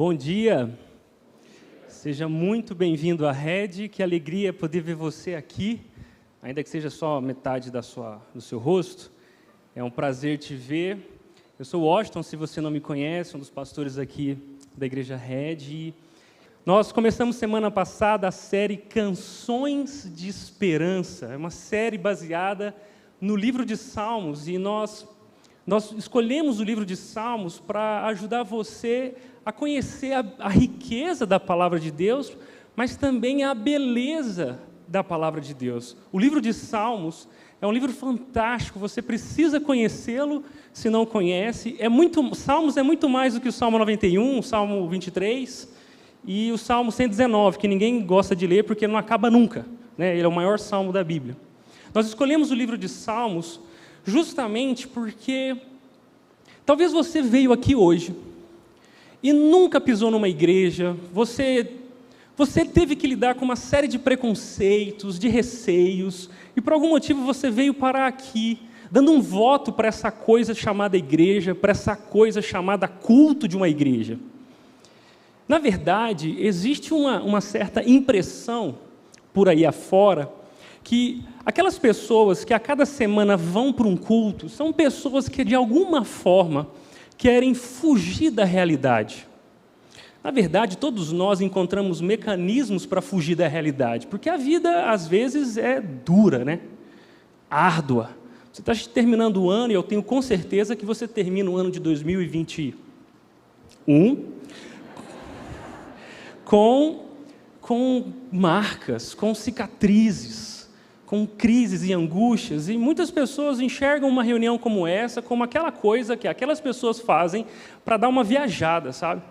Bom dia, seja muito bem-vindo à Rede, que alegria poder ver você aqui, ainda que seja só metade do seu rosto, é um prazer te ver. Eu sou o Washington, se você não me conhece, um dos pastores aqui da Igreja Rede, e nós começamos semana passada a série Canções de Esperança, é uma série baseada no livro de Salmos, e nós escolhemos o livro de Salmos para ajudar você a conhecer a riqueza da palavra de Deus, mas também a beleza da palavra de Deus. O livro de Salmos é um livro fantástico, você precisa conhecê-lo se não conhece. Salmos é muito mais do que o Salmo 91, o Salmo 23 e o Salmo 119, que ninguém gosta de ler porque não acaba nunca, né? Ele é o maior salmo da Bíblia. Nós escolhemos o livro de Salmos justamente porque talvez você veio aqui hoje e nunca pisou numa igreja, você teve que lidar com uma série de preconceitos, de receios, e por algum motivo você veio parar aqui, dando um voto para essa coisa chamada igreja, para essa coisa chamada culto de uma igreja. Na verdade, existe uma certa impressão por aí afora, que aquelas pessoas que a cada semana vão para um culto, são pessoas que de alguma forma querem fugir da realidade. Na verdade, todos nós encontramos mecanismos para fugir da realidade, porque a vida, às vezes, é dura, né? Árdua. Você está terminando o ano, e eu tenho com certeza que você termina o ano de 2021 com marcas, com cicatrizes, com crises e angústias, e muitas pessoas enxergam uma reunião como essa como aquela coisa que aquelas pessoas fazem para dar uma viajada, sabe?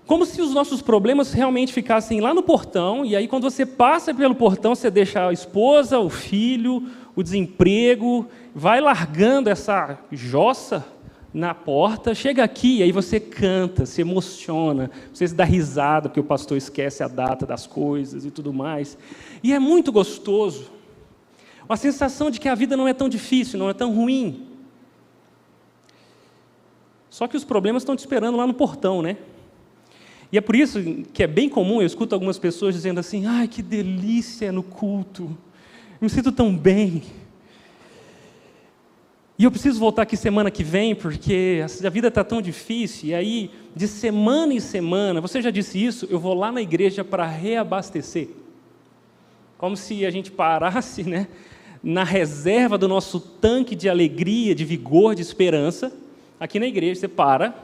Como se os nossos problemas realmente ficassem lá no portão, e aí quando você passa pelo portão, você deixa a esposa, o filho, o desemprego, vai largando essa jossa na porta, chega aqui, e aí você canta, se emociona, você se dá risada, porque o pastor esquece a data das coisas e tudo mais. E é muito gostoso, uma sensação de que a vida não é tão difícil, não é tão ruim. Só que os problemas estão te esperando lá no portão, né? E é por isso que é bem comum, eu escuto algumas pessoas dizendo assim, ai, que delícia no culto, eu me sinto tão bem. E eu preciso voltar aqui semana que vem, porque a vida está tão difícil, e aí, de semana em semana, você já disse isso, eu vou lá na igreja para reabastecer. Como se a gente parasse, né, na reserva do nosso tanque de alegria, de vigor, de esperança. Aqui na igreja você para,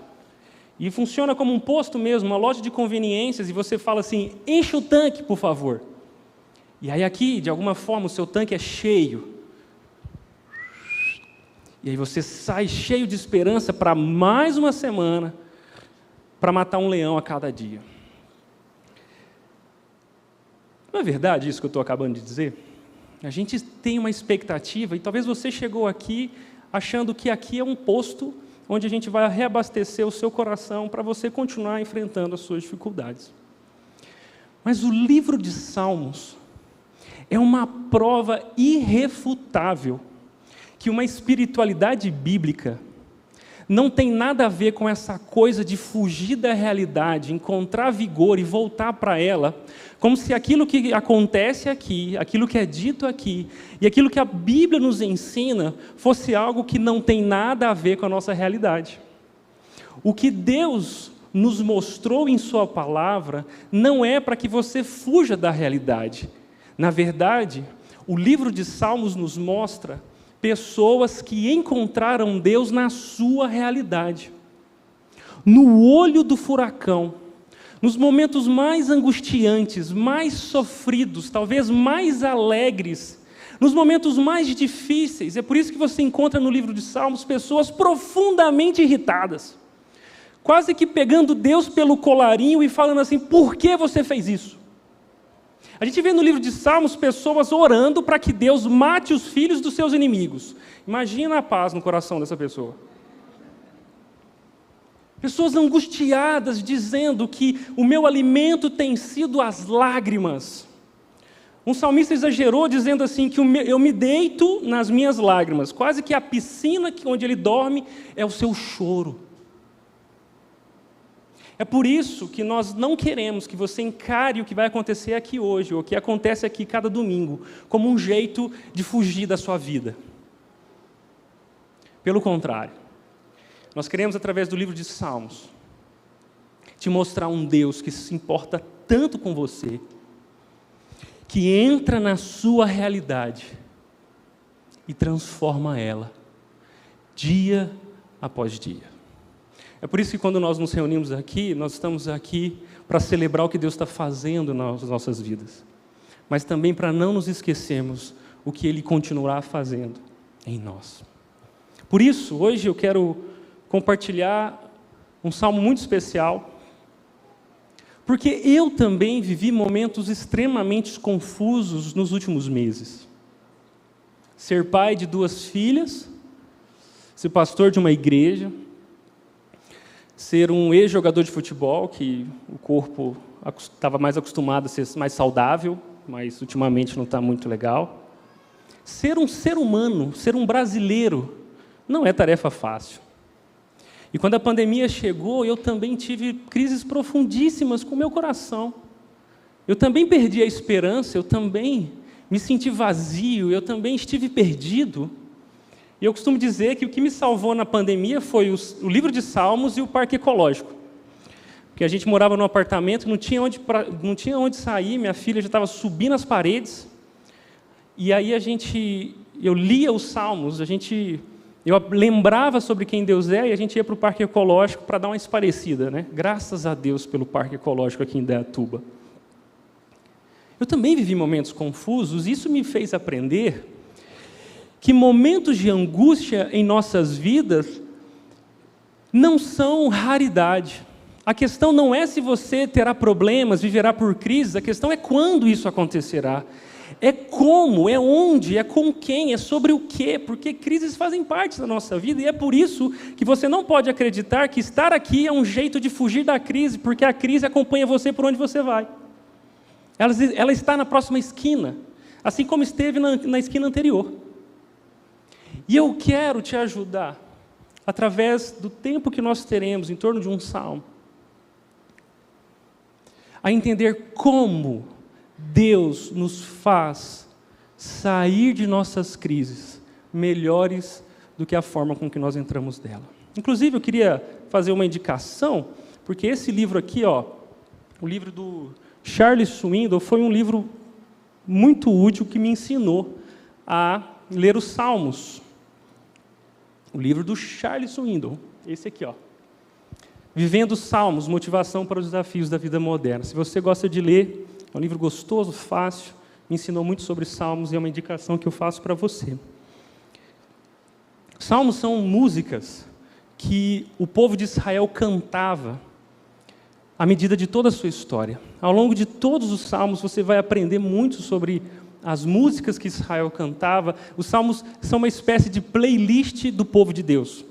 e funciona como um posto mesmo, uma loja de conveniências, e você fala assim, enche o tanque, por favor. E aí aqui, de alguma forma, o seu tanque é cheio. E aí você sai cheio de esperança para mais uma semana, para matar um leão a cada dia. Não é verdade isso que eu estou acabando de dizer? A gente tem uma expectativa, e talvez você chegou aqui achando que aqui é um posto onde a gente vai reabastecer o seu coração para você continuar enfrentando as suas dificuldades. Mas o livro de Salmos é uma prova irrefutável que uma espiritualidade bíblica não tem nada a ver com essa coisa de fugir da realidade, encontrar vigor e voltar para ela, como se aquilo que acontece aqui, aquilo que é dito aqui, e aquilo que a Bíblia nos ensina, fosse algo que não tem nada a ver com a nossa realidade. O que Deus nos mostrou em sua palavra não é para que você fuja da realidade. Na verdade, o livro de Salmos nos mostra pessoas que encontraram Deus na sua realidade. No olho do furacão, nos momentos mais angustiantes, mais sofridos, talvez mais alegres, nos momentos mais difíceis. É por isso que você encontra no livro de Salmos pessoas profundamente irritadas, quase que pegando Deus pelo colarinho e falando assim, por que você fez isso? A gente vê no livro de Salmos pessoas orando para que Deus mate os filhos dos seus inimigos. Imagina a paz no coração dessa pessoa. Pessoas angustiadas dizendo que o meu alimento tem sido as lágrimas. Um salmista exagerou dizendo assim que eu me deito nas minhas lágrimas, quase que a piscina onde ele dorme é o seu choro. É por isso que nós não queremos que você encare o que vai acontecer aqui hoje, ou o que acontece aqui cada domingo, como um jeito de fugir da sua vida. Pelo contrário, nós queremos, através do livro de Salmos, te mostrar um Deus que se importa tanto com você, que entra na sua realidade e transforma ela, dia após dia. É por isso que quando nós nos reunimos aqui, nós estamos aqui para celebrar o que Deus está fazendo nas nossas vidas, mas também para não nos esquecermos o que Ele continuará fazendo em nós. Por isso, hoje eu quero compartilhar um salmo muito especial, porque eu também vivi momentos extremamente confusos nos últimos meses. Ser pai de 2 filhas, ser pastor de uma igreja, ser um ex-jogador de futebol, que o corpo estava mais acostumado a ser mais saudável, mas ultimamente não está muito legal. Ser um ser humano, ser um brasileiro, não é tarefa fácil. E quando a pandemia chegou, eu também tive crises profundíssimas com o meu coração. Eu também perdi a esperança, eu também me senti vazio, eu também estive perdido. E eu costumo dizer que o que me salvou na pandemia foi o livro de Salmos e o parque ecológico. Porque a gente morava num apartamento, não tinha onde sair, minha filha já estava subindo as paredes. E aí eu lia os Salmos, eu lembrava sobre quem Deus é e a gente ia para o parque ecológico para dar uma esparecida, né? Graças a Deus pelo parque ecológico aqui em Indaiatuba. Eu também vivi momentos confusos, e isso me fez aprender que momentos de angústia em nossas vidas não são raridade. A questão não é se você terá problemas, viverá por crises, a questão é quando isso acontecerá. É como, é onde, é com quem, é sobre o quê, porque crises fazem parte da nossa vida, e é por isso que você não pode acreditar que estar aqui é um jeito de fugir da crise, porque a crise acompanha você por onde você vai. Ela está na próxima esquina, assim como esteve na esquina anterior. E eu quero te ajudar, através do tempo que nós teremos em torno de um salmo, a entender como Deus nos faz sair de nossas crises melhores do que a forma com que nós entramos dela. Inclusive, eu queria fazer uma indicação, porque esse livro aqui, o livro do Charles Swindoll, foi um livro muito útil que me ensinou a ler os Salmos. O livro do Charles Swindoll, esse aqui, Vivendo os Salmos, Motivação para os Desafios da Vida Moderna. Se você gosta de ler, é um livro gostoso, fácil, me ensinou muito sobre Salmos e é uma indicação que eu faço para você. Salmos são músicas que o povo de Israel cantava à medida de toda a sua história. Ao longo de todos os Salmos, você vai aprender muito sobre as músicas que Israel cantava. Os Salmos são uma espécie de playlist do povo de Deus.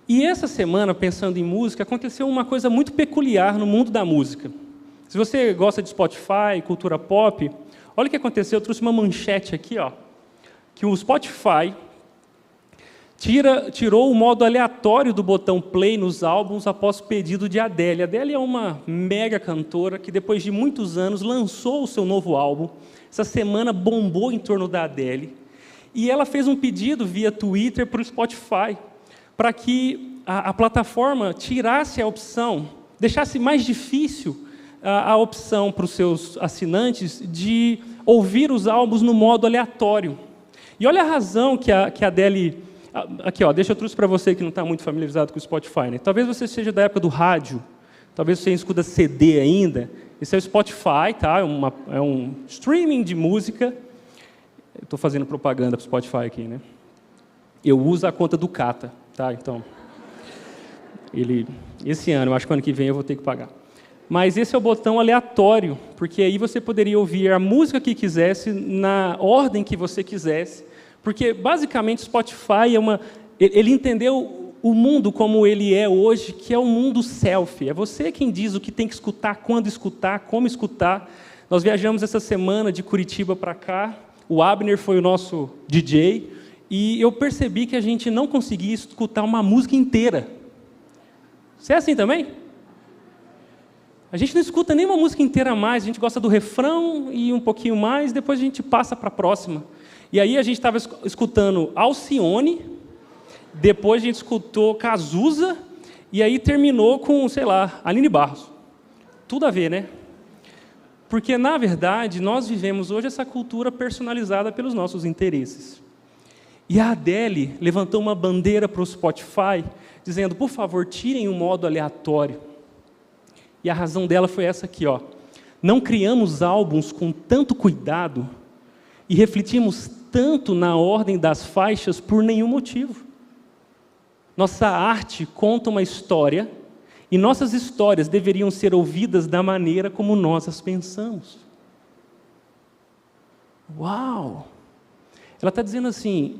E essa semana, pensando em música, aconteceu uma coisa muito peculiar no mundo da música. Se você gosta de Spotify, cultura pop, olha o que aconteceu. Eu trouxe uma manchete aqui, que o Spotify tirou o modo aleatório do botão play nos álbuns após pedido de Adele. Adele é uma mega cantora que, depois de muitos anos, lançou o seu novo álbum. Essa semana bombou em torno da Adele. E ela fez um pedido via Twitter para o Spotify, para que a plataforma tirasse a opção, deixasse mais difícil a opção para os seus assinantes de ouvir os álbuns no modo aleatório. E olha a razão que a Adele... Aqui, deixa eu trouxe para você que não está muito familiarizado com o Spotify, né? Talvez você seja da época do rádio, talvez você escuta CD ainda. Esse é o Spotify, tá? É um streaming de música. Estou fazendo propaganda para o Spotify aqui, né? Eu uso a conta do Cata, tá? Então, esse ano, eu acho que ano que vem eu vou ter que pagar. Mas esse é o botão aleatório, porque aí você poderia ouvir a música que quisesse, na ordem que você quisesse, porque basicamente o Spotify ele entendeu o mundo como ele é hoje, que é um mundo selfie. É você quem diz o que tem que escutar, quando escutar, como escutar. Nós viajamos essa semana de Curitiba para cá, o Abner foi o nosso DJ, e eu percebi que a gente não conseguia escutar uma música inteira. Você é assim também? A gente não escuta nem uma música inteira mais, a gente gosta do refrão e um pouquinho mais, depois a gente passa para a próxima. E aí a gente estava escutando Alcione, depois a gente escutou Cazuza, e aí terminou com, sei lá, Aline Barros. Tudo a ver, né? Porque, na verdade, nós vivemos hoje essa cultura personalizada pelos nossos interesses. E a Adele levantou uma bandeira para o Spotify, dizendo, por favor, tirem o modo aleatório. E a razão dela foi essa aqui, ó. Não criamos álbuns com tanto cuidado e refletimos tanto na ordem das faixas por nenhum motivo. Nossa arte conta uma história e nossas histórias deveriam ser ouvidas da maneira como nós as pensamos. Uau! Ela está dizendo assim,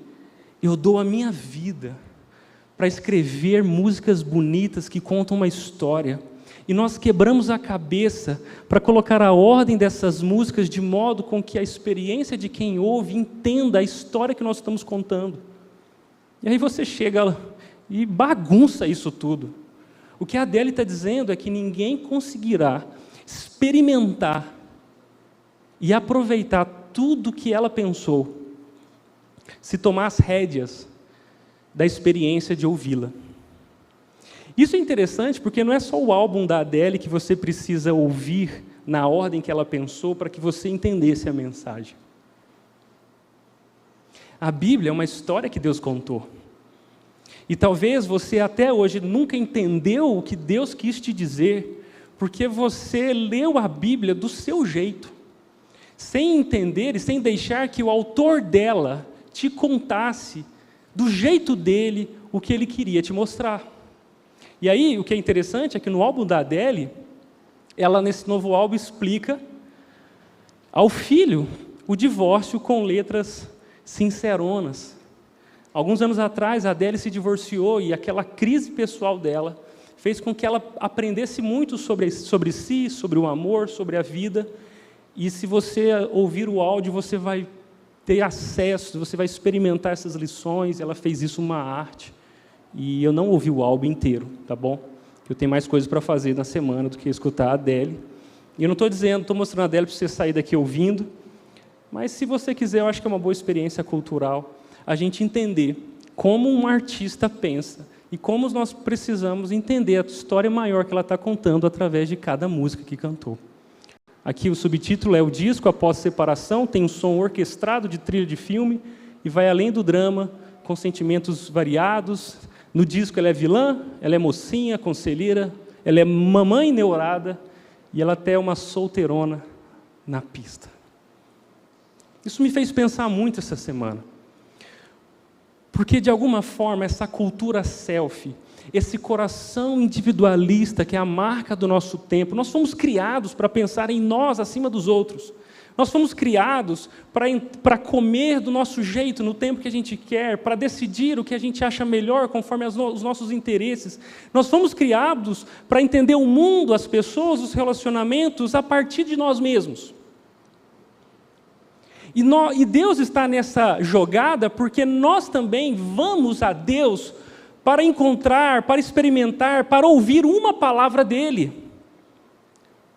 eu dou a minha vida para escrever músicas bonitas que contam uma história. E nós quebramos a cabeça para colocar a ordem dessas músicas de modo com que a experiência de quem ouve entenda a história que nós estamos contando. E aí você chega e bagunça isso tudo. O que a Adele está dizendo é que ninguém conseguirá experimentar e aproveitar tudo que ela pensou se tomar as rédeas da experiência de ouvi-la. Isso é interessante porque não é só o álbum da Adele que você precisa ouvir na ordem que ela pensou para que você entendesse a mensagem. A Bíblia é uma história que Deus contou. E talvez você até hoje nunca entendeu o que Deus quis te dizer, porque você leu a Bíblia do seu jeito, sem entender e sem deixar que o autor dela te contasse do jeito dele o que ele queria te mostrar. E aí, o que é interessante é que no álbum da Adele, ela nesse novo álbum explica ao filho o divórcio com letras sinceronas. Alguns anos atrás, a Adele se divorciou e aquela crise pessoal dela fez com que ela aprendesse muito sobre si, sobre o amor, sobre a vida. E se você ouvir o áudio, você vai ter acesso, você vai experimentar essas lições. Ela fez isso uma arte. E eu não ouvi o álbum inteiro, tá bom? Eu tenho mais coisas para fazer na semana do que escutar a Adele. E eu não estou mostrando a Adele para você sair daqui ouvindo, mas se você quiser, eu acho que é uma boa experiência cultural a gente entender como um artista pensa e como nós precisamos entender a história maior que ela está contando através de cada música que cantou. Aqui o subtítulo é O Disco Após Separação, tem um som orquestrado de trilha de filme e vai além do drama, com sentimentos variados. No disco ela é vilã, ela é mocinha, conselheira, ela é mamãe neurada e ela até é uma solteirona na pista. Isso me fez pensar muito essa semana. Porque, de alguma forma, essa cultura selfie, esse coração individualista que é a marca do nosso tempo, nós fomos criados para pensar em nós acima dos outros. Nós fomos criados para comer do nosso jeito, no tempo que a gente quer, para decidir o que a gente acha melhor, conforme os nossos interesses. Nós fomos criados para entender o mundo, as pessoas, os relacionamentos, a partir de nós mesmos. E Deus está nessa jogada porque nós também vamos a Deus para encontrar, para experimentar, para ouvir uma palavra dEle.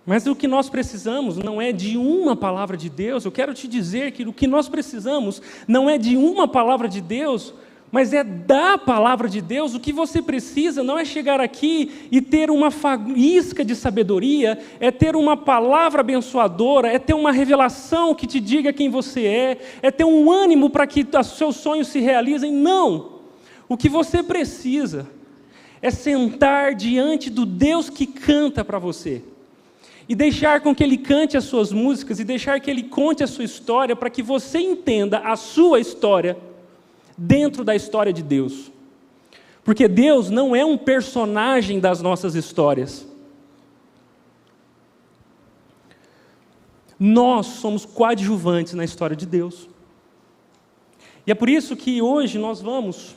Mas o que nós precisamos não é de uma palavra de Deus. Eu quero te dizer que o que nós precisamos não é de uma palavra de Deus, mas é da palavra de Deus. O que você precisa não é chegar aqui e ter uma faísca de sabedoria, é ter uma palavra abençoadora, é ter uma revelação que te diga quem você é ter um ânimo para que os seus sonhos se realizem. Não! O que você precisa é sentar diante do Deus que canta para você. E deixar com que Ele cante as suas músicas, e deixar que Ele conte a sua história, para que você entenda a sua história dentro da história de Deus. Porque Deus não é um personagem das nossas histórias. Nós somos coadjuvantes na história de Deus. E é por isso que hoje nós vamos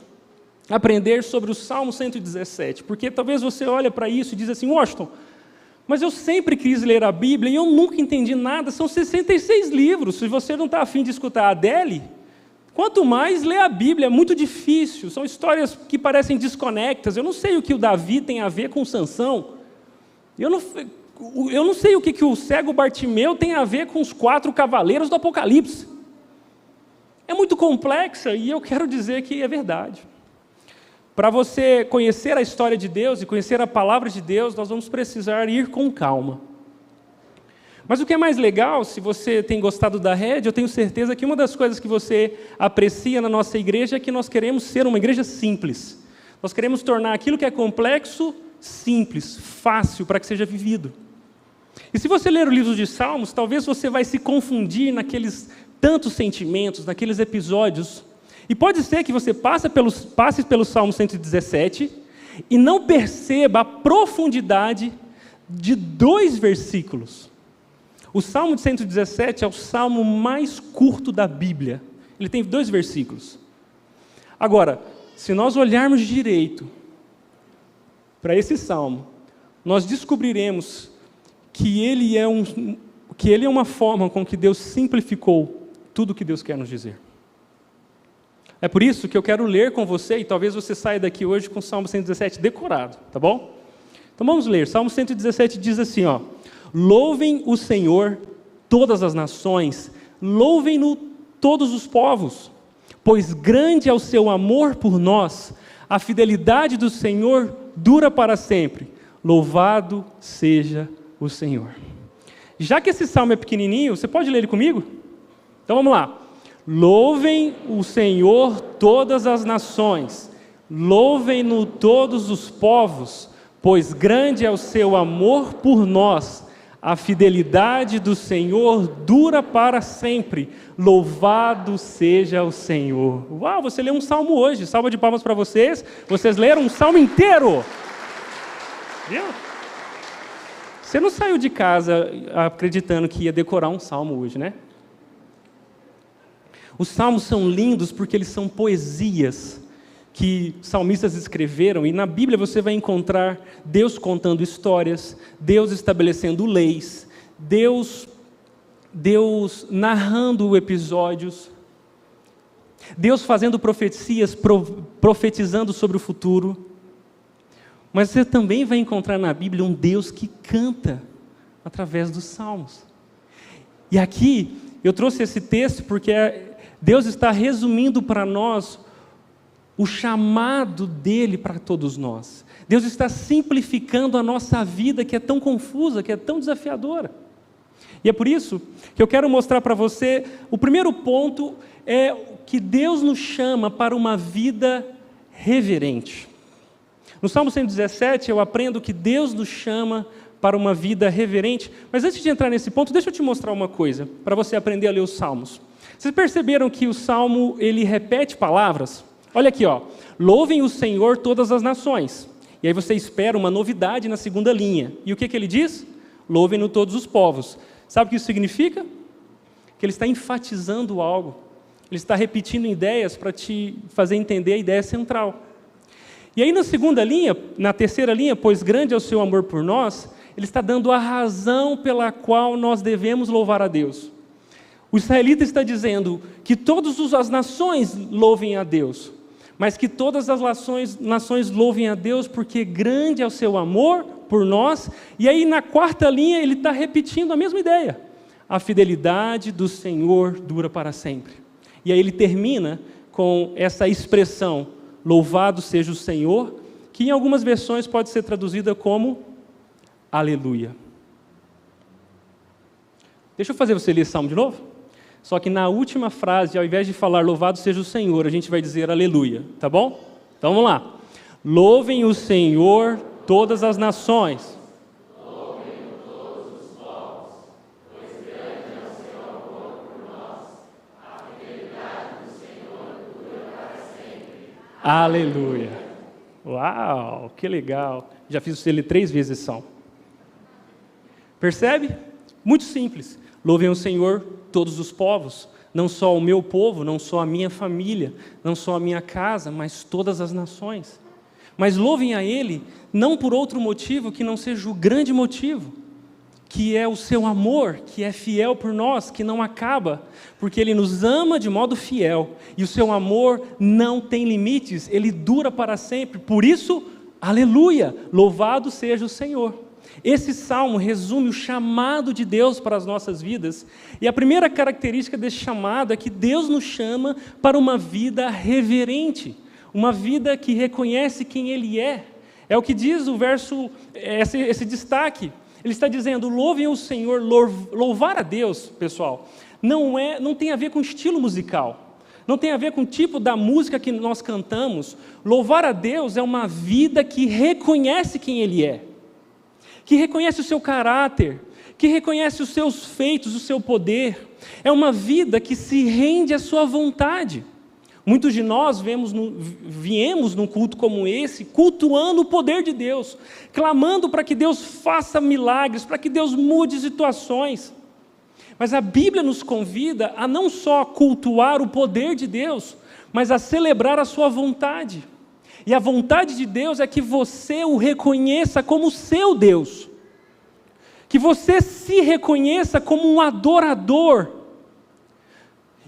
aprender sobre o Salmo 117. Porque talvez você olhe para isso e diz assim, Washington, mas eu sempre quis ler a Bíblia e eu nunca entendi nada. São 66 livros. Se você não está afim de escutar a Adele, quanto mais ler a Bíblia, é muito difícil. São histórias que parecem desconectas. Eu não sei o que o Davi tem a ver com Sansão. Eu não sei o que o cego Bartimeu tem a ver com os 4 cavaleiros do Apocalipse. É muito complexa e eu quero dizer que é verdade. Para você conhecer a história de Deus e conhecer a palavra de Deus, nós vamos precisar ir com calma. Mas o que é mais legal, se você tem gostado da Rede, eu tenho certeza que uma das coisas que você aprecia na nossa igreja é que nós queremos ser uma igreja simples. Nós queremos tornar aquilo que é complexo, simples, fácil, para que seja vivido. E se você ler o livro de Salmos, talvez você vai se confundir naqueles tantos sentimentos, naqueles episódios. E pode ser que você passe pelo Salmo 117 e não perceba a profundidade de 2 versículos. O Salmo de 117 é o salmo mais curto da Bíblia. Ele tem 2 versículos. Agora, se nós olharmos direito para esse salmo, nós descobriremos que ele é uma forma com que Deus simplificou tudo o que Deus quer nos dizer. É por isso que eu quero ler com você, e talvez você saia daqui hoje com o Salmo 117 decorado, tá bom? Então vamos ler. Salmo 117 diz assim, ó: louvem o Senhor todas as nações, louvem-no todos os povos, pois grande é o seu amor por nós, a fidelidade do Senhor dura para sempre. Louvado seja o Senhor. Já que esse salmo é pequenininho, você pode ler ele comigo? Então vamos lá. Louvem o Senhor todas as nações, louvem-no todos os povos, pois grande é o seu amor por nós, a fidelidade do Senhor dura para sempre. Louvado seja o Senhor. Uau, você leu um salmo hoje. Salva de palmas para vocês. Vocês leram um salmo inteiro. Viu? Você não saiu de casa acreditando que ia decorar um salmo hoje, né? Os salmos são lindos porque eles são poesias que salmistas escreveram, e na Bíblia você vai encontrar Deus contando histórias, Deus estabelecendo leis, Deus narrando episódios, Deus fazendo profecias, profetizando sobre o futuro. Mas você também vai encontrar na Bíblia um Deus que canta através dos salmos. E aqui eu trouxe esse texto porque Deus está resumindo para nós o chamado dele para todos nós. Deus está simplificando a nossa vida, que é tão confusa, que é tão desafiadora. E é por isso que eu quero mostrar para você, o primeiro ponto é que Deus nos chama para uma vida reverente. No Salmo 117 eu aprendo que Deus nos chama para uma vida reverente, mas antes de entrar nesse ponto, deixa eu te mostrar uma coisa, para você aprender a ler os Salmos. Vocês perceberam que o Salmo, ele repete palavras? Olha aqui, ó. Louvem o Senhor todas as nações. E aí você espera uma novidade na segunda linha. E o que ele diz? Louvem-no todos os povos. Sabe o que isso significa? Que ele está enfatizando algo. Ele está repetindo ideias para te fazer entender a ideia central. E aí na segunda linha, na terceira linha, pois grande é o seu amor por nós, ele está dando a razão pela qual nós devemos louvar a Deus. O israelita está dizendo que todas as nações louvem a Deus, mas que todas as nações louvem a Deus porque grande é o seu amor por nós. E aí na quarta linha ele está repetindo a mesma ideia. A fidelidade do Senhor dura para sempre. E aí ele termina com essa expressão, louvado seja o Senhor, que em algumas versões pode ser traduzida como aleluia. Deixa eu fazer você ler esse salmo de novo? Só que na última frase, ao invés de falar louvado seja o Senhor, a gente vai dizer aleluia, tá bom? Então vamos lá. Louvem o Senhor todas as nações. Louvem todos os povos, pois grande é o seu amor por nós. A fidelidade do Senhor dura para sempre. Aleluia. Uau, que legal. Já fiz você ler 3 vezes esse salmo. Percebe? Muito simples. Louvem o Senhor todos os povos, não só o meu povo, não só a minha família, não só a minha casa, mas todas as nações. Mas louvem a Ele, não por outro motivo que não seja o grande motivo, que é o seu amor, que é fiel por nós, que não acaba, porque Ele nos ama de modo fiel, e o seu amor não tem limites, Ele dura para sempre. Por isso, aleluia, louvado seja o Senhor. Esse salmo resume o chamado de Deus para as nossas vidas, e a primeira característica desse chamado é que Deus nos chama para uma vida reverente, uma vida que reconhece quem Ele é. É o que diz o verso, esse destaque. Ele está dizendo: louvem o Senhor. Louvar a Deus, pessoal, não tem a ver com estilo musical, não tem a ver com o tipo da música que nós cantamos. Louvar a Deus é uma vida que reconhece quem Ele é, que reconhece o seu caráter, que reconhece os seus feitos, o seu poder. É uma vida que se rende à sua vontade. Muitos de nós viemos num culto como esse, cultuando o poder de Deus, clamando para que Deus faça milagres, para que Deus mude situações. Mas a Bíblia nos convida a não só cultuar o poder de Deus, mas a celebrar a sua vontade. E a vontade de Deus é que você o reconheça como seu Deus, que você se reconheça como um adorador,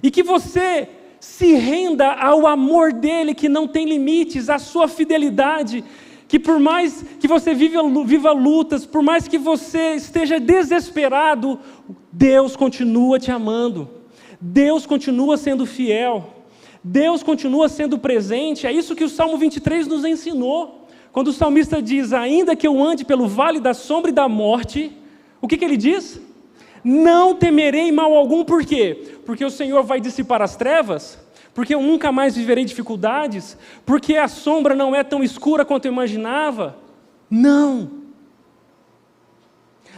e que você se renda ao amor dEle que não tem limites, à sua fidelidade, que por mais que você viva lutas, por mais que você esteja desesperado, Deus continua te amando, Deus continua sendo fiel, Deus continua sendo presente. É isso que o Salmo 23 nos ensinou, quando o salmista diz: ainda que eu ande pelo vale da sombra e da morte, o que ele diz? Não temerei mal algum. Por quê? Porque o Senhor vai dissipar as trevas, porque eu nunca mais viverei dificuldades, porque a sombra não é tão escura quanto eu imaginava. Não.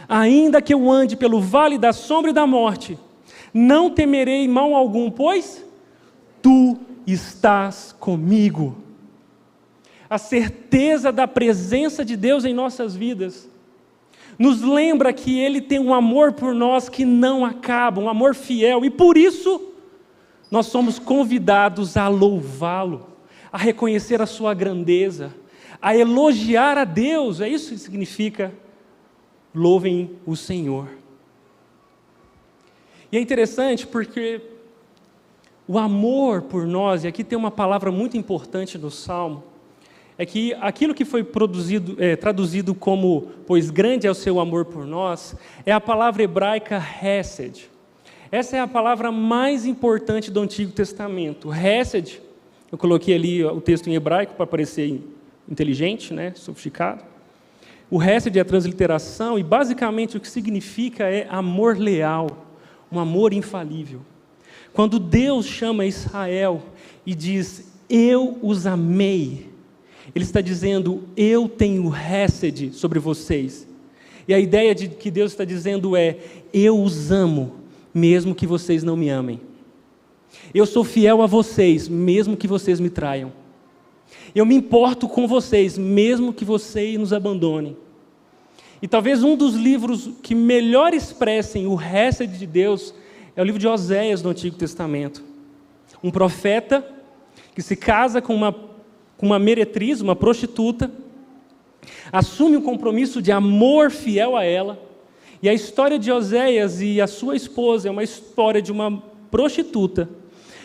Ainda que eu ande pelo vale da sombra e da morte, não temerei mal algum, pois Tu estás comigo. A certeza da presença de Deus em nossas vidas nos lembra que Ele tem um amor por nós que não acaba, um amor fiel, e por isso nós somos convidados a louvá-lo, a reconhecer a sua grandeza, a elogiar a Deus. É isso que significa louvem o Senhor. E é interessante porque o amor por nós, e aqui tem uma palavra muito importante no Salmo, é que aquilo que foi traduzido como, pois grande é o seu amor por nós, é a palavra hebraica hesed. Essa é a palavra mais importante do Antigo Testamento. Hesed, eu coloquei ali o texto em hebraico para parecer inteligente, né, sofisticado. O hesed é a transliteração, e basicamente o que significa é amor leal, um amor infalível. Quando Deus chama Israel e diz: eu os amei, Ele está dizendo: eu tenho hesed sobre vocês. E a ideia de que Deus está dizendo é: eu os amo, mesmo que vocês não me amem. Eu sou fiel a vocês, mesmo que vocês me traiam. Eu me importo com vocês, mesmo que vocês nos abandonem. E talvez um dos livros que melhor expressem o hesed de Deus é o livro de Oséias, do Antigo Testamento. Um profeta que se casa com uma meretriz, uma prostituta, assume um compromisso de amor fiel a ela, e a história de Oséias e a sua esposa é uma história de uma prostituta,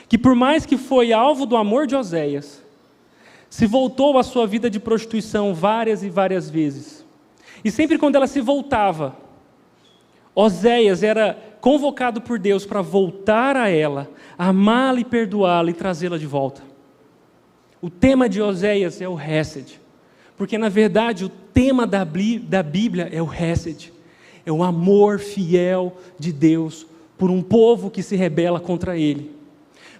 que por mais que foi alvo do amor de Oséias, se voltou à sua vida de prostituição várias e várias vezes. E sempre quando ela se voltava, Oséias era convocado por Deus para voltar a ela, amá-la e perdoá-la e trazê-la de volta. O tema de Oséias é o hesed, porque na verdade o tema da Bíblia é o hesed, é o amor fiel de Deus por um povo que se rebela contra Ele.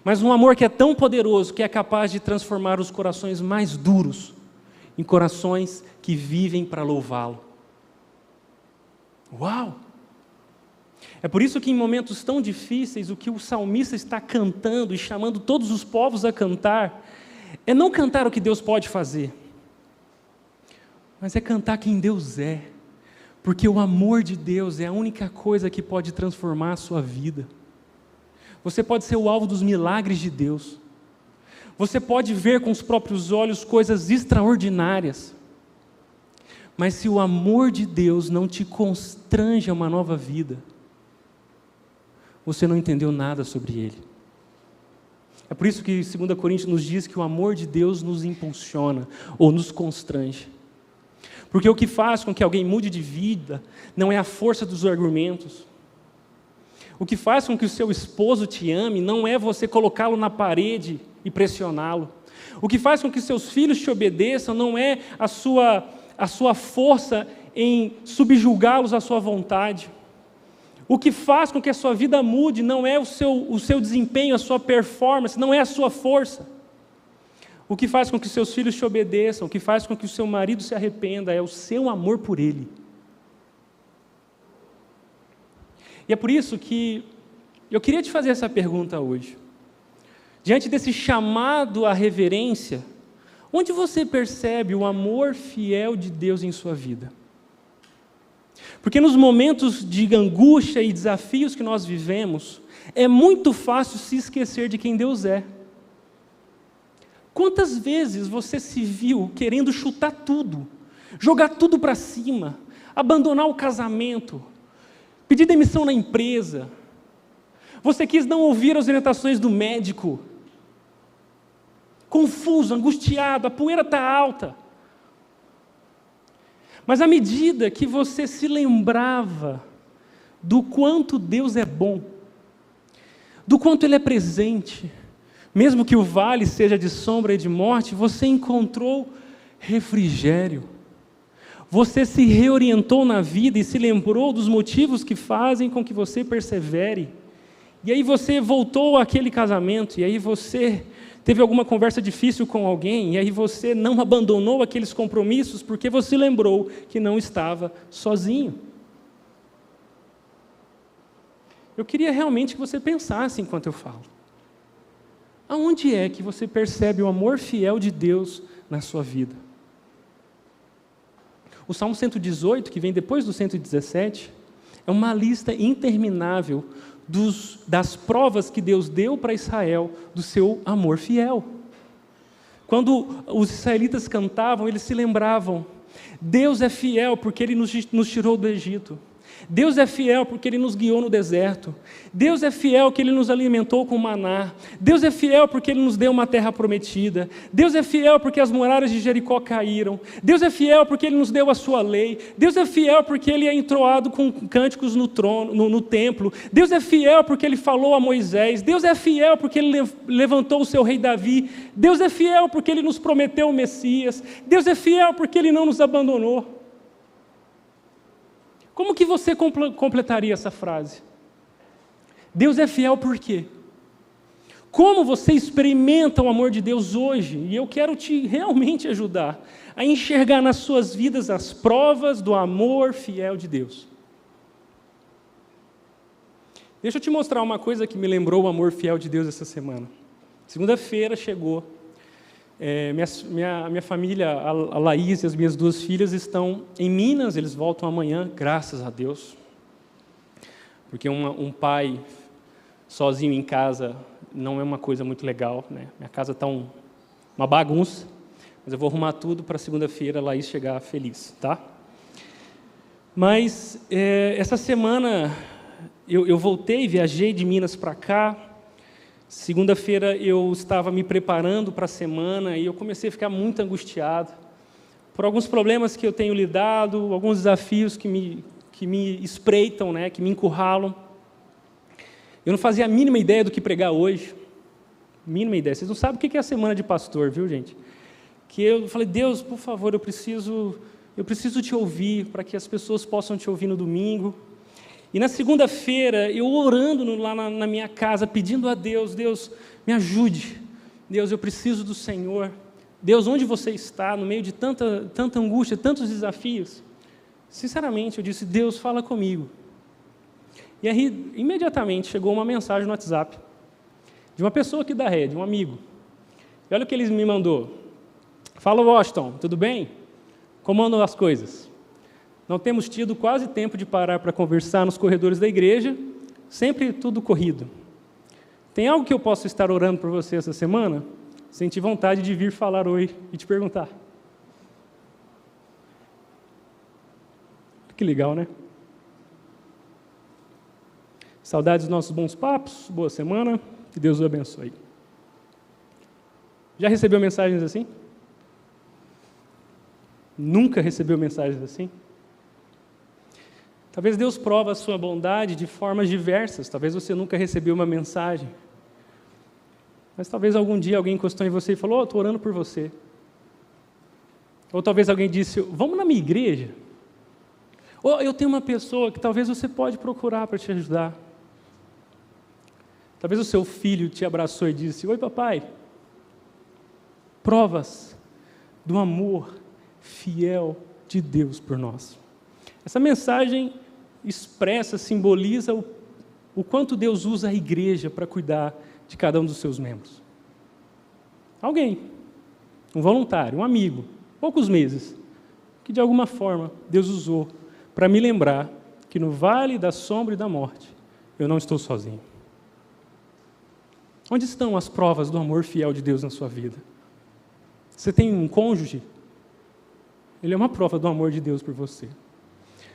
Mas um amor que é tão poderoso que é capaz de transformar os corações mais duros em corações que vivem para louvá-lo. Uau! É por isso que em momentos tão difíceis, o que o salmista está cantando e chamando todos os povos a cantar, é não cantar o que Deus pode fazer, mas é cantar quem Deus é, porque o amor de Deus é a única coisa que pode transformar a sua vida. Você pode ser o alvo dos milagres de Deus, você pode ver com os próprios olhos coisas extraordinárias, mas se o amor de Deus não te constrange a uma nova vida, você não entendeu nada sobre Ele. É por isso que 2 Coríntios nos diz que o amor de Deus nos impulsiona, ou nos constrange. Porque o que faz com que alguém mude de vida não é a força dos argumentos. O que faz com que o seu esposo te ame não é você colocá-lo na parede e pressioná-lo. O que faz com que seus filhos te obedeçam não é a sua força em subjugá-los à sua vontade. O que faz com que a sua vida mude não é o seu desempenho, a sua performance, não é a sua força. O que faz com que seus filhos te obedeçam, o que faz com que o seu marido se arrependa, é o seu amor por ele. E é por isso que eu queria te fazer essa pergunta hoje. Diante desse chamado à reverência, onde você percebe o amor fiel de Deus em sua vida? Porque nos momentos de angústia e desafios que nós vivemos, é muito fácil se esquecer de quem Deus é. Quantas vezes você se viu querendo chutar tudo, jogar tudo para cima, abandonar o casamento, pedir demissão na empresa? Você quis não ouvir as orientações do médico, confuso, angustiado, a poeira está alta. Mas à medida que você se lembrava do quanto Deus é bom, do quanto Ele é presente, mesmo que o vale seja de sombra e de morte, você encontrou refrigério. Você se reorientou na vida e se lembrou dos motivos que fazem com que você persevere. E aí você voltou àquele casamento, e aí você teve alguma conversa difícil com alguém, e aí você não abandonou aqueles compromissos porque você lembrou que não estava sozinho. Eu queria realmente que você pensasse enquanto eu falo. Aonde é que você percebe o amor fiel de Deus na sua vida? O Salmo 118, que vem depois do 117, é uma lista interminável das provas que Deus deu para Israel do seu amor fiel. Quando os israelitas cantavam, eles se lembravam: Deus é fiel porque Ele nos tirou do Egito. Deus é fiel porque Ele nos guiou no deserto. Deus é fiel porque Ele nos alimentou com maná. Deus é fiel porque Ele nos deu uma terra prometida. Deus é fiel porque as muralhas de Jericó caíram. Deus é fiel porque Ele nos deu a sua lei. Deus é fiel porque Ele é entoado com cânticos no templo. Deus é fiel porque Ele falou a Moisés. Deus é fiel porque Ele levantou o seu rei Davi. Deus é fiel porque Ele nos prometeu o Messias. Deus é fiel porque Ele não nos abandonou. Como que você completaria essa frase? Deus é fiel por quê? Como você experimenta o amor de Deus hoje? E eu quero te realmente ajudar a enxergar nas suas vidas as provas do amor fiel de Deus. Deixa eu te mostrar uma coisa que me lembrou o amor fiel de Deus essa semana. Segunda-feira chegou. Minha família, a Laís e as minhas duas filhas estão em Minas, eles voltam amanhã, graças a Deus. Porque um pai sozinho em casa não é uma coisa muito legal, né? Minha casa está uma bagunça, mas eu vou arrumar tudo para segunda-feira a Laís chegar feliz, tá? Mas essa semana eu voltei, viajei de Minas para cá. Segunda-feira eu estava me preparando para a semana e eu comecei a ficar muito angustiado por alguns problemas que eu tenho lidado, alguns desafios que me espreitam, né, que me encurralam. Eu não fazia a mínima ideia do que pregar hoje. Mínima ideia. Vocês não sabem o que é a semana de pastor, viu, gente? Que eu falei: Deus, por favor, eu preciso te ouvir para que as pessoas possam te ouvir no domingo. E na segunda-feira, eu orando lá na minha casa, pedindo a Deus: Deus, me ajude. Deus, eu preciso do Senhor. Deus, onde você está, no meio de tanta angústia, tantos desafios? Sinceramente, eu disse: Deus, fala comigo. E aí, imediatamente, chegou uma mensagem no WhatsApp de uma pessoa aqui da rede, um amigo. E olha o que ele me mandou: fala, Washington, tudo bem? Como andam as coisas? Não temos tido quase tempo de parar para conversar nos corredores da igreja, sempre tudo corrido. Tem algo que eu possa estar orando por você essa semana? Senti vontade de vir falar oi e te perguntar. Que legal, né? Saudades dos nossos bons papos, boa semana, que Deus o abençoe. Já recebeu mensagens assim? Nunca recebeu mensagens assim? Talvez Deus prova a sua bondade de formas diversas. Talvez você nunca recebeu uma mensagem. Mas talvez algum dia alguém encostou em você e falou, estou orando por você. Ou talvez alguém disse, vamos na minha igreja. Ou eu tenho uma pessoa que talvez você pode procurar para te ajudar. Talvez o seu filho te abraçou e disse, oi papai. Provas do amor fiel de Deus por nós. Essa mensagem expressa, simboliza o quanto Deus usa a igreja para cuidar de cada um dos seus membros. Alguém, um voluntário, um amigo, poucos meses, que de alguma forma Deus usou para me lembrar que no vale da sombra e da morte, eu não estou sozinho. Onde estão as provas do amor fiel de Deus na sua vida? Você tem um cônjuge? Ele é uma prova do amor de Deus por você.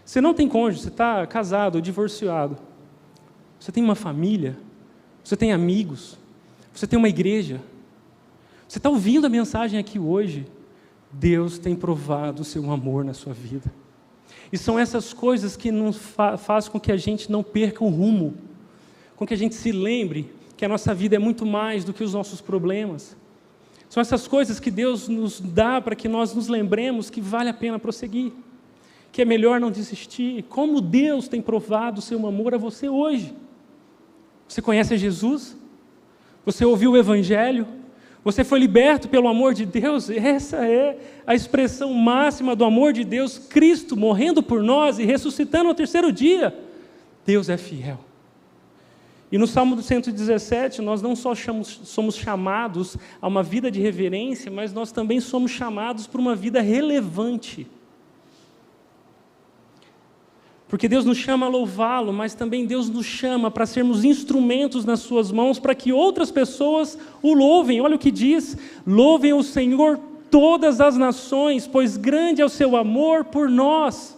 Você não tem cônjuge, você está casado ou divorciado. Você tem uma família, você tem amigos, você tem uma igreja. Você está ouvindo a mensagem aqui hoje. Deus tem provado o seu amor na sua vida. E são essas coisas que nos fazem com que a gente não perca o rumo, com que a gente se lembre que a nossa vida é muito mais do que os nossos problemas. São essas coisas que Deus nos dá para que nós nos lembremos que vale a pena prosseguir, que é melhor não desistir. Como Deus tem provado o seu amor a você hoje. Você conhece Jesus? Você ouviu o Evangelho? Você foi liberto pelo amor de Deus? Essa é a expressão máxima do amor de Deus, Cristo morrendo por nós e ressuscitando ao terceiro dia. Deus é fiel. E no Salmo 117, nós não só somos chamados a uma vida de reverência, mas nós também somos chamados para uma vida relevante. Porque Deus nos chama a louvá-lo, mas também Deus nos chama para sermos instrumentos nas suas mãos para que outras pessoas o louvem. Olha o que diz, louvem o Senhor todas as nações, pois grande é o seu amor por nós.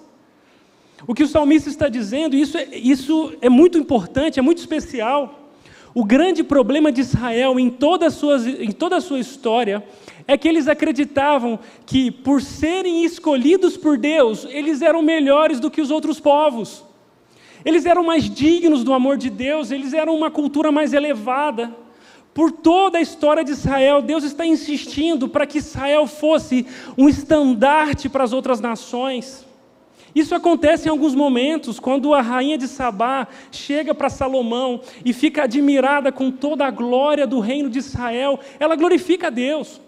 O que o salmista está dizendo, isso é muito importante, é muito especial. O grande problema de Israel em toda a sua história é que eles acreditavam que, por serem escolhidos por Deus, eles eram melhores do que os outros povos. Eles eram mais dignos do amor de Deus, eles eram uma cultura mais elevada. Por toda a história de Israel, Deus está insistindo para que Israel fosse um estandarte para as outras nações. Isso acontece em alguns momentos, quando a rainha de Sabá chega para Salomão e fica admirada com toda a glória do reino de Israel, ela glorifica a Deus.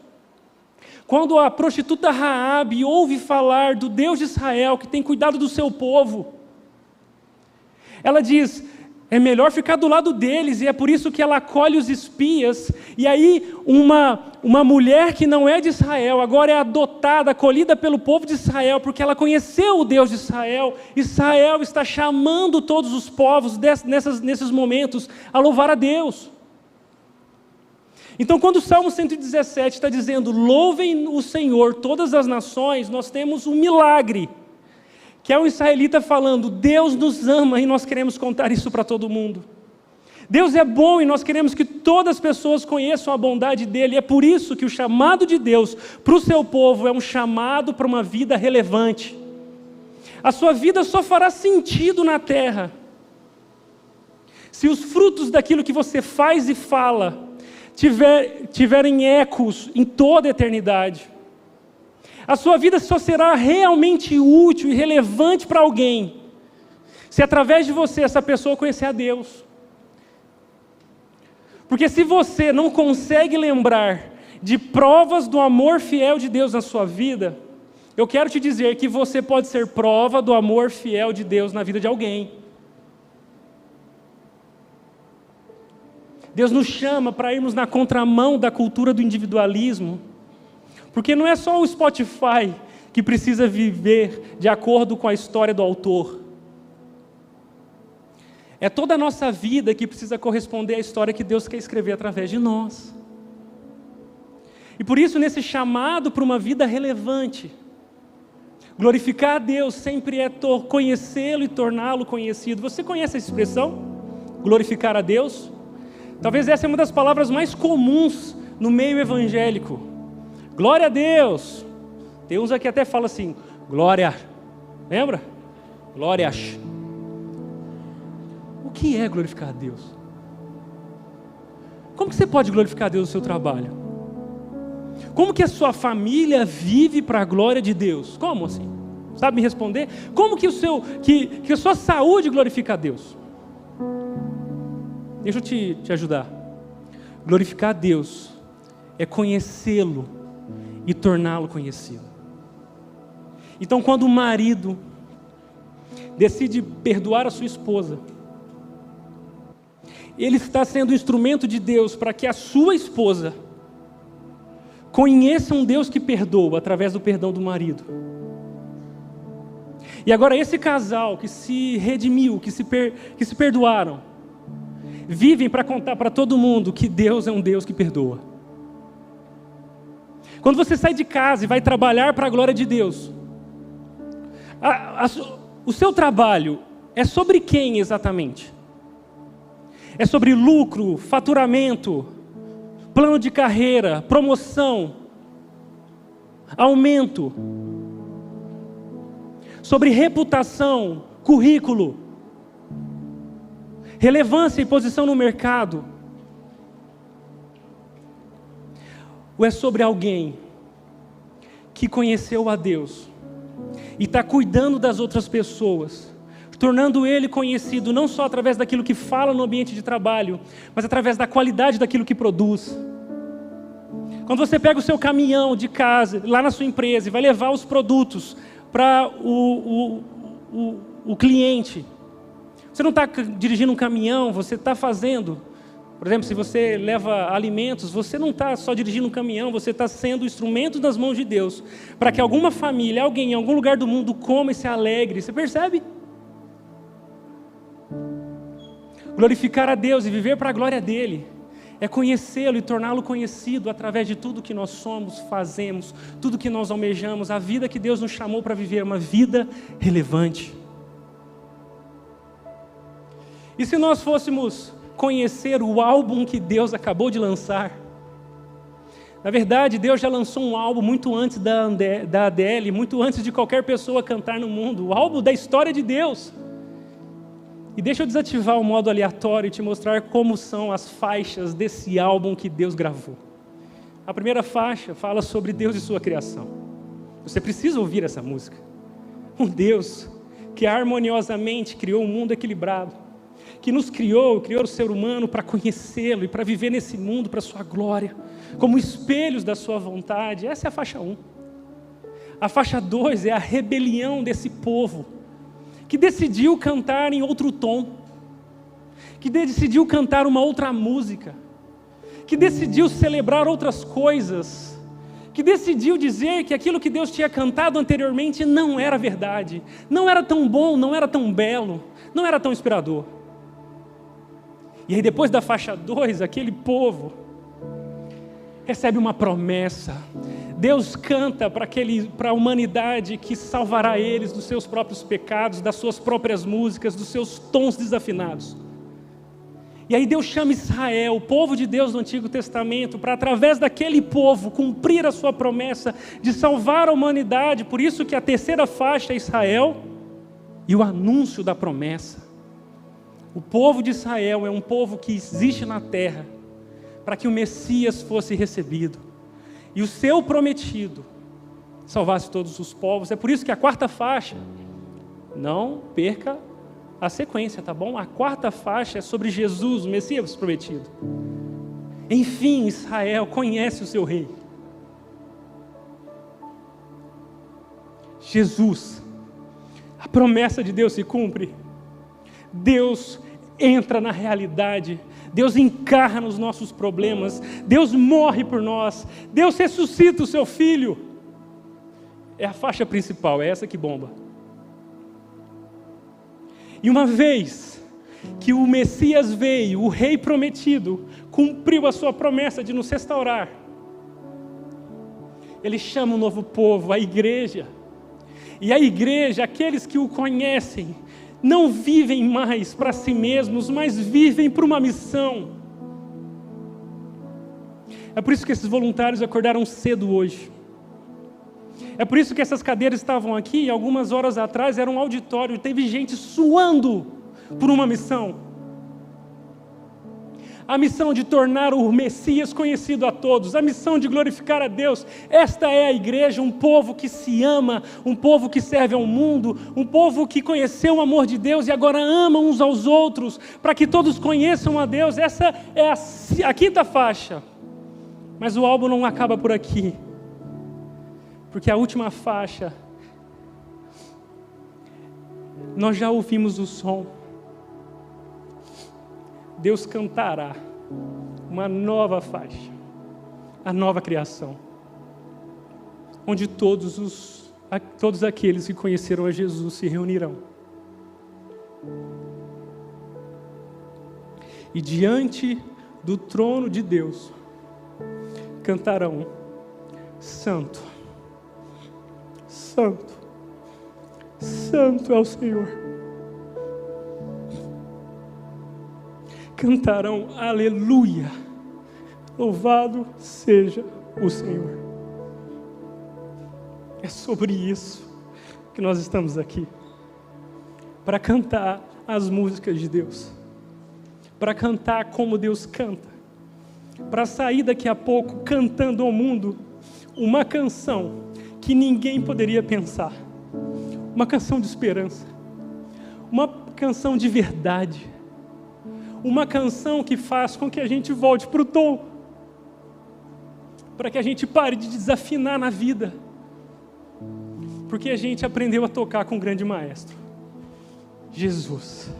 Quando a prostituta Raabe ouve falar do Deus de Israel, que tem cuidado do seu povo, ela diz, é melhor ficar do lado deles, e é por isso que ela acolhe os espias, e aí uma mulher que não é de Israel, agora é adotada, acolhida pelo povo de Israel, porque ela conheceu o Deus de Israel. Israel está chamando todos os povos nesses momentos a louvar a Deus. Então, quando o Salmo 117 está dizendo, louvem o Senhor todas as nações, nós temos um milagre, que é um israelita falando, Deus nos ama e nós queremos contar isso para todo mundo. Deus é bom e nós queremos que todas as pessoas conheçam a bondade dEle. É por isso que o chamado de Deus para o seu povo é um chamado para uma vida relevante. A sua vida só fará sentido na terra se os frutos daquilo que você faz e fala tiverem ecos em toda a eternidade. A sua vida só será realmente útil e relevante para alguém se através de você essa pessoa conhecer a Deus. Porque se você não consegue lembrar de provas do amor fiel de Deus na sua vida, eu quero te dizer que você pode ser prova do amor fiel de Deus na vida de alguém. Deus nos chama para irmos na contramão da cultura do individualismo, porque não é só o Spotify que precisa viver de acordo com a história do autor. É toda a nossa vida que precisa corresponder à história que Deus quer escrever através de nós. E por isso, nesse chamado para uma vida relevante, glorificar a Deus sempre é conhecê-lo e torná-lo conhecido. Você conhece essa expressão? Glorificar a Deus? Talvez essa é uma das palavras mais comuns no meio evangélico. Glória a Deus, Tem uns aqui até falam assim, glória. Lembra? Glórias. O que é glorificar a Deus? Como que você pode glorificar a Deus no seu trabalho? Como que a sua família vive para a glória de Deus? Como assim? Sabe me responder? Como que a sua saúde glorifica a Deus? Deixa eu te ajudar. Glorificar a Deus é conhecê-lo e torná-lo conhecido. Então, quando o marido decide perdoar a sua esposa, ele está sendo instrumento de Deus para que a sua esposa conheça um Deus que perdoa através do perdão do marido. E agora esse casal que se redimiu, que se perdoaram, vivem para contar para todo mundo que Deus é um Deus que perdoa. Quando você sai de casa e vai trabalhar para a glória de Deus, o seu trabalho é sobre quem exatamente? É sobre lucro, faturamento, plano de carreira, promoção, aumento, sobre reputação, currículo, relevância e posição no mercado? Ou é sobre alguém que conheceu a Deus e está cuidando das outras pessoas, tornando ele conhecido não só através daquilo que fala no ambiente de trabalho, mas através da qualidade daquilo que produz? Quando você pega o seu caminhão de casa, lá na sua empresa, e vai levar os produtos para o cliente, você não está dirigindo um caminhão, você está fazendo. Por exemplo, se você leva alimentos, você não está só dirigindo um caminhão, você está sendo instrumento nas mãos de Deus, para que alguma família, alguém em algum lugar do mundo coma e se alegre. Você percebe? Glorificar a Deus e viver para a glória dEle é conhecê-lo e torná-lo conhecido através de tudo que nós somos, fazemos, tudo que nós almejamos. A vida que Deus nos chamou para viver é uma vida relevante. E se nós fôssemos conhecer o álbum que Deus acabou de lançar? Na verdade, Deus já lançou um álbum muito antes da Adele, muito antes de qualquer pessoa cantar no mundo. O álbum da história de Deus. E deixa eu desativar o modo aleatório e te mostrar como são as faixas desse álbum que Deus gravou. A primeira faixa fala sobre Deus e sua criação. Você precisa ouvir essa música. Um Deus que harmoniosamente criou um mundo equilibrado, que nos criou o ser humano para conhecê-lo e para viver nesse mundo para a sua glória, como espelhos da sua vontade. Essa é a faixa 1. A faixa 2 é a rebelião desse povo, que decidiu cantar em outro tom, que decidiu cantar uma outra música, que decidiu celebrar outras coisas, que decidiu dizer que aquilo que Deus tinha cantado anteriormente não era verdade, não era tão bom, não era tão belo, não era tão inspirador. E aí depois da faixa 2, aquele povo recebe uma promessa. Deus canta para a humanidade que salvará eles dos seus próprios pecados, das suas próprias músicas, dos seus tons desafinados. E aí Deus chama Israel, o povo de Deus do Antigo Testamento, para através daquele povo cumprir a sua promessa de salvar a humanidade. Por isso que a terceira faixa é Israel e o anúncio da promessa. O povo de Israel é um povo que existe na terra para que o Messias fosse recebido e o seu prometido salvasse todos os povos. É por isso que a quarta faixa, não perca a sequência, tá bom? A quarta faixa é sobre Jesus, o Messias prometido. Enfim, Israel conhece o seu rei. Jesus, a promessa de Deus se cumpre. Deus entra na realidade, Deus encarna nos nossos problemas, Deus morre por nós, Deus ressuscita o seu Filho. É a faixa principal, é essa que bomba. E uma vez que o Messias veio, o Rei prometido, cumpriu a sua promessa de nos restaurar, Ele chama um novo povo, a igreja. E a igreja, aqueles que o conhecem, não vivem mais para si mesmos, mas vivem para uma missão. É por isso que esses voluntários acordaram cedo hoje. É por isso que essas cadeiras estavam aqui, e algumas horas atrás era um auditório, teve gente suando por uma missão. A missão de tornar o Messias conhecido a todos, a missão de glorificar a Deus. Esta é a igreja, um povo que se ama, um povo que serve ao mundo, um povo que conheceu o amor de Deus e agora ama uns aos outros, para que todos conheçam a Deus. Essa é a quinta faixa. Mas o álbum não acaba por aqui, porque a última faixa, nós já ouvimos o som. Deus cantará uma nova faixa, a nova criação, onde todos aqueles que conheceram a Jesus se reunirão. E diante do trono de Deus, cantarão: Santo, Santo, Santo é o Senhor. Cantarão aleluia, louvado seja o Senhor. É sobre isso que nós estamos aqui, para cantar as músicas de Deus, para cantar como Deus canta, para sair daqui a pouco cantando ao mundo uma canção que ninguém poderia pensar, uma canção de esperança, uma canção de verdade, uma canção que faz com que a gente volte para o tom, para que a gente pare de desafinar na vida, porque a gente aprendeu a tocar com um grande maestro, Jesus.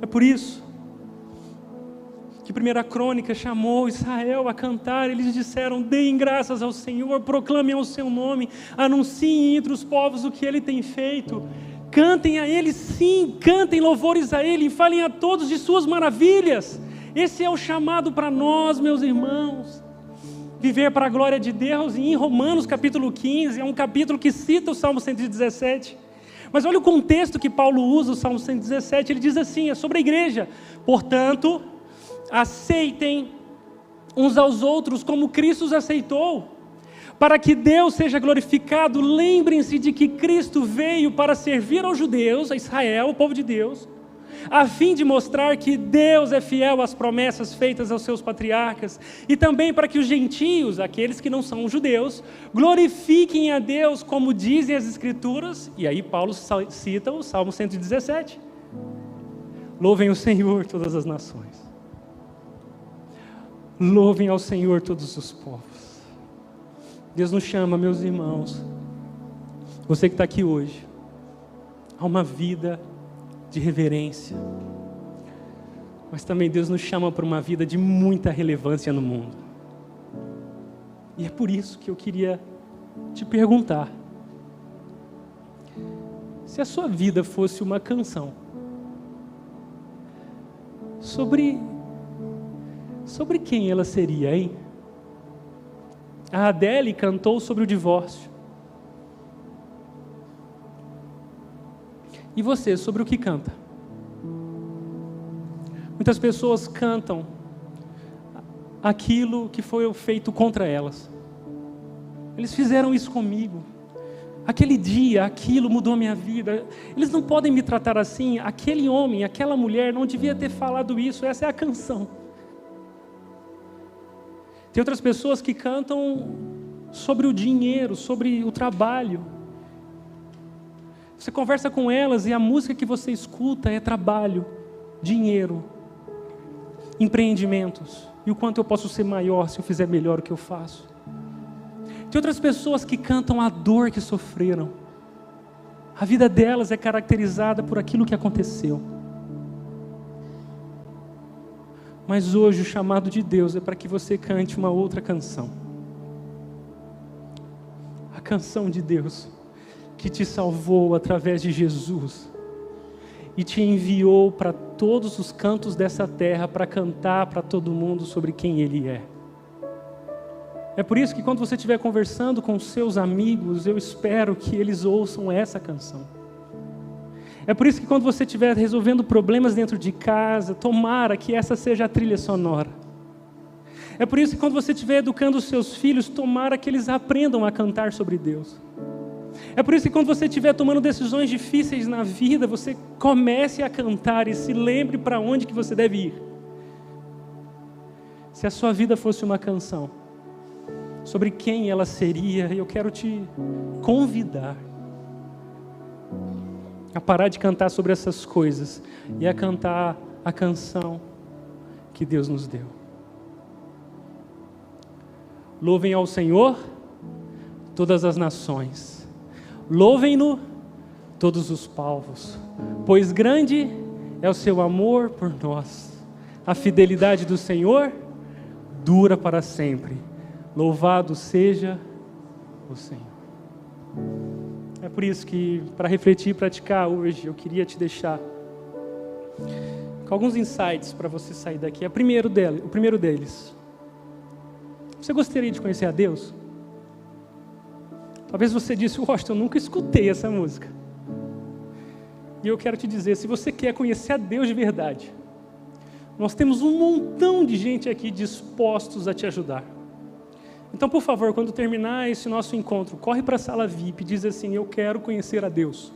É por isso que 1 Crônica chamou Israel a cantar. Eles disseram: deem graças ao Senhor, proclamem ao seu nome, anunciem entre os povos o que Ele tem feito. Cantem a Ele, sim, cantem louvores a Ele, e falem a todos de suas maravilhas. Esse é o chamado para nós, meus irmãos. Viver para a glória de Deus. E em Romanos capítulo 15, é um capítulo que cita o Salmo 117. Mas olha o contexto que Paulo usa o Salmo 117. Ele diz assim, é sobre a igreja: portanto, aceitem uns aos outros como Cristo os aceitou, para que Deus seja glorificado. Lembrem-se de que Cristo veio para servir aos judeus, a Israel, o povo de Deus, a fim de mostrar que Deus é fiel às promessas feitas aos seus patriarcas, e também para que os gentios, aqueles que não são judeus, glorifiquem a Deus, como dizem as Escrituras. E aí Paulo cita o Salmo 117. Louvem o Senhor todas as nações. Louvem ao Senhor todos os povos. Deus nos chama, meus irmãos, você que está aqui hoje, a uma vida de reverência, mas também Deus nos chama para uma vida de muita relevância no mundo. E é por isso que eu queria te perguntar: se a sua vida fosse uma canção, sobre quem ela seria, hein? A Adele cantou sobre o divórcio. E você, sobre o que canta? Muitas pessoas cantam aquilo que foi feito contra elas. Eles fizeram isso comigo. Aquele dia, aquilo mudou a minha vida. Eles não podem me tratar assim. Aquele homem, aquela mulher não devia ter falado isso. Essa é a canção. Tem outras pessoas que cantam sobre o dinheiro, sobre o trabalho. Você conversa com elas e a música que você escuta é trabalho, dinheiro, empreendimentos. E o quanto eu posso ser maior se eu fizer melhor o que eu faço. Tem outras pessoas que cantam a dor que sofreram. A vida delas é caracterizada por aquilo que aconteceu. Mas hoje o chamado de Deus é para que você cante uma outra canção. A canção de Deus que te salvou através de Jesus e te enviou para todos os cantos dessa terra para cantar para todo mundo sobre quem Ele é. É por isso que quando você estiver conversando com seus amigos, eu espero que eles ouçam essa canção. É por isso que quando você estiver resolvendo problemas dentro de casa, tomara que essa seja a trilha sonora. É por isso que quando você estiver educando os seus filhos, tomara que eles aprendam a cantar sobre Deus. É por isso que quando você estiver tomando decisões difíceis na vida, você comece a cantar e se lembre para onde que você deve ir. Se a sua vida fosse uma canção, sobre quem ela seria, eu quero te convidar a parar de cantar sobre essas coisas e a cantar a canção que Deus nos deu. Louvem ao Senhor todas as nações, louvem-no todos os povos, pois grande é o seu amor por nós. A fidelidade do Senhor dura para sempre. Louvado seja o Senhor. É por isso que, para refletir e praticar hoje, eu queria te deixar com alguns insights para você sair daqui. O primeiro deles. Você gostaria de conhecer a Deus? Talvez você disse, Washington, eu nunca escutei essa música. E eu quero te dizer, se você quer conhecer a Deus de verdade, nós temos um montão de gente aqui dispostos a te ajudar. Então, por favor, quando terminar esse nosso encontro, corre para a sala VIP e diz assim, eu quero conhecer a Deus.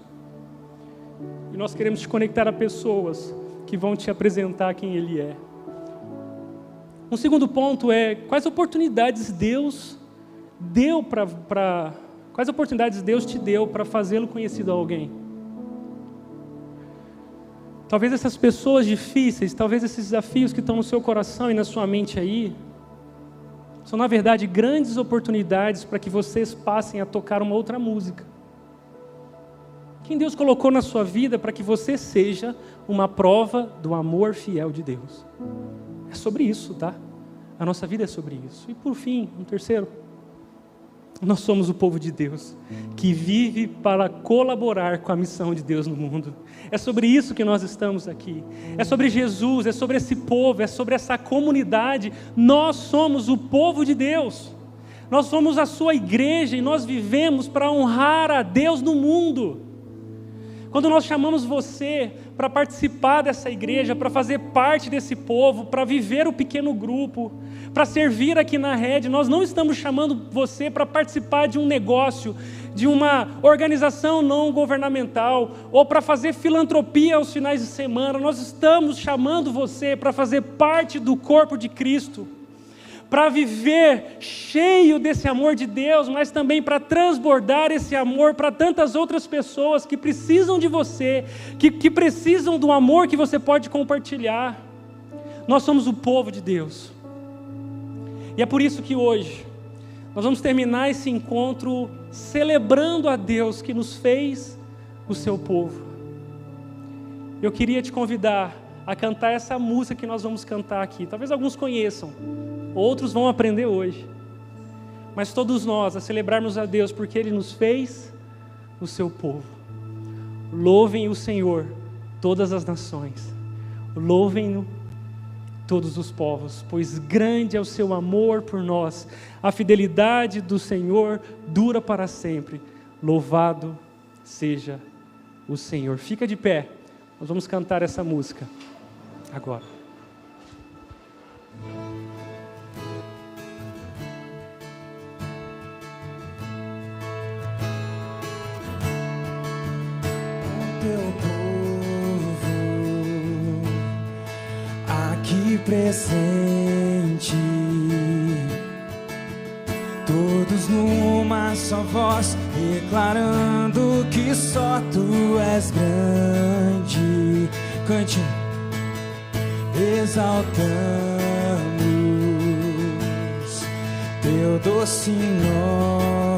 E nós queremos te conectar a pessoas que vão te apresentar quem Ele é. Um segundo ponto é, quais oportunidades Deus te deu para fazê-lo conhecido a alguém? Talvez essas pessoas difíceis, talvez esses desafios que estão no seu coração e na sua mente aí, são na verdade grandes oportunidades para que vocês passem a tocar uma outra música. Quem Deus colocou na sua vida para que você seja uma prova do amor fiel de Deus. É sobre isso, tá? A nossa vida é sobre isso. E por fim, um terceiro, nós somos o povo de Deus, que vive para colaborar com a missão de Deus no mundo. É sobre isso que nós estamos aqui. É sobre Jesus, é sobre esse povo, é sobre essa comunidade. Nós somos o povo de Deus. Nós somos a sua igreja e nós vivemos para honrar a Deus no mundo. Quando nós chamamos você para participar dessa igreja, para fazer parte desse povo, para viver o pequeno grupo, para servir aqui na rede, nós não estamos chamando você para participar de um negócio, de uma organização não governamental, ou para fazer filantropia aos finais de semana. Nós estamos chamando você para fazer parte do corpo de Cristo, para viver cheio desse amor de Deus, mas também para transbordar esse amor para tantas outras pessoas que precisam de você, que precisam do amor que você pode compartilhar. Nós somos o povo de Deus. E é por isso que hoje nós vamos terminar esse encontro celebrando a Deus que nos fez o seu povo. Eu queria te convidar a cantar essa música que nós vamos cantar aqui. Talvez alguns conheçam, outros vão aprender hoje. Mas todos nós a celebrarmos a Deus porque Ele nos fez o seu povo. Louvem o Senhor todas as nações. Louvem-no todos os povos, pois grande é o seu amor por nós. A fidelidade do Senhor dura para sempre. Louvado seja o Senhor. Fica de pé. Nós vamos cantar essa música agora. Teu povo aqui presente, todos numa só voz, declarando que só Tu és grande. Cante, exaltamos Teu doce nome.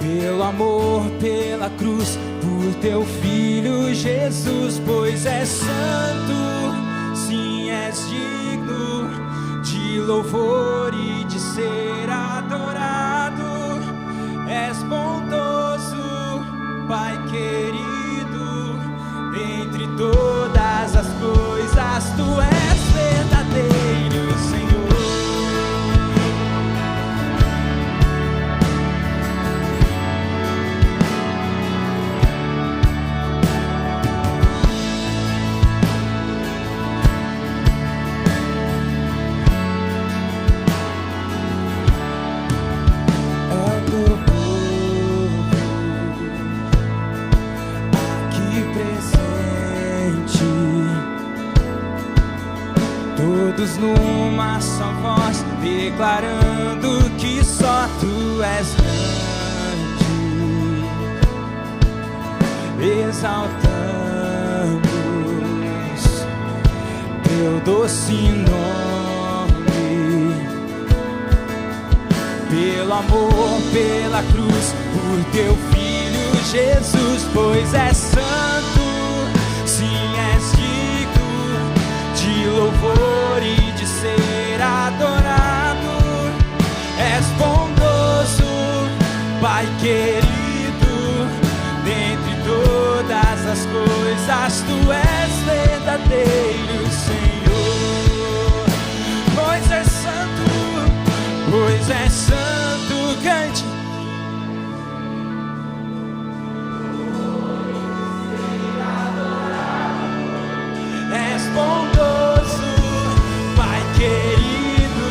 Pelo amor, pela cruz, por Teu Filho Jesus, pois és santo, sim, és digno de louvor e de ser adorado. És bondoso, Pai querido, entre todas as coisas Tu és verdadeiro, Senhor. presente, todos numa só voz, declarando que só Tu és grande, exaltamos Teu doce nome, pelo amor, pela cruz, por Teu Filho Jesus, pois és santo, sim, és digno de louvor e de ser adorado. És bondoso, Pai querido, dentre todas as coisas Tu és verdadeiro, Senhor. Pois és santo, cante. És bondoso, Pai querido,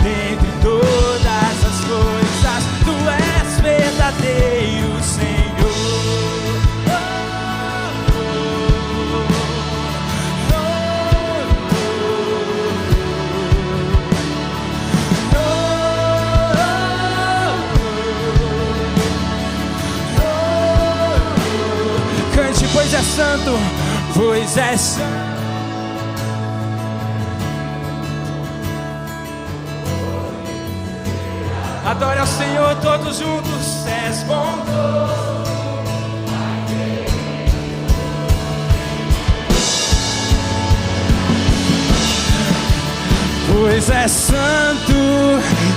dentre todas as coisas Tu és verdadeiro, Senhor. Cante, pois é santo, pois é santo. Adore ao Senhor todos juntos. És bondoso, pois é santo,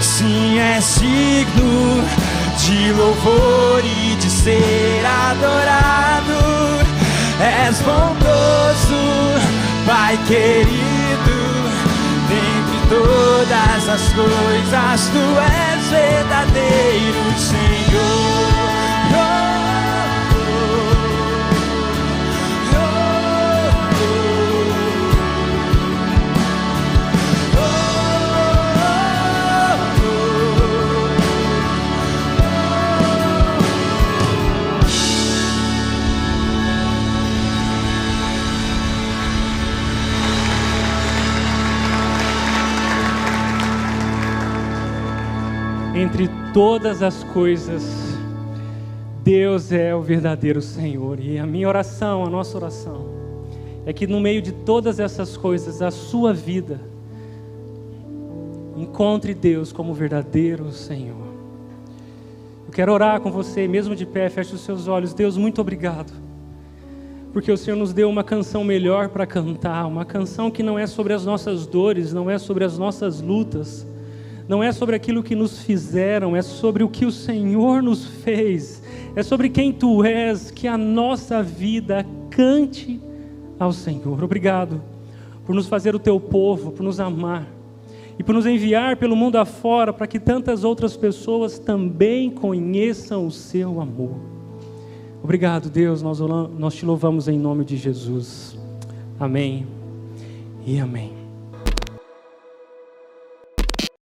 sim, és digno de louvor e de ser adorado. És bondoso, Pai querido, dentre todas as coisas Tu és verdadeiro, Senhor. Entre todas as coisas, Deus é o verdadeiro Senhor. E a minha oração, a nossa oração, é que no meio de todas essas coisas, a sua vida encontre Deus como verdadeiro Senhor. Eu quero orar com você, mesmo de pé, feche os seus olhos. Deus, muito obrigado, porque o Senhor nos deu uma canção melhor para cantar, uma canção que não é sobre as nossas dores, não é sobre as nossas lutas, não é sobre aquilo que nos fizeram, é sobre o que o Senhor nos fez, é sobre quem Tu és, que a nossa vida cante ao Senhor. Obrigado por nos fazer o Teu povo, por nos amar e por nos enviar pelo mundo afora para que tantas outras pessoas também conheçam o Seu amor. Obrigado, Deus, nós Te louvamos em nome de Jesus. Amém e amém.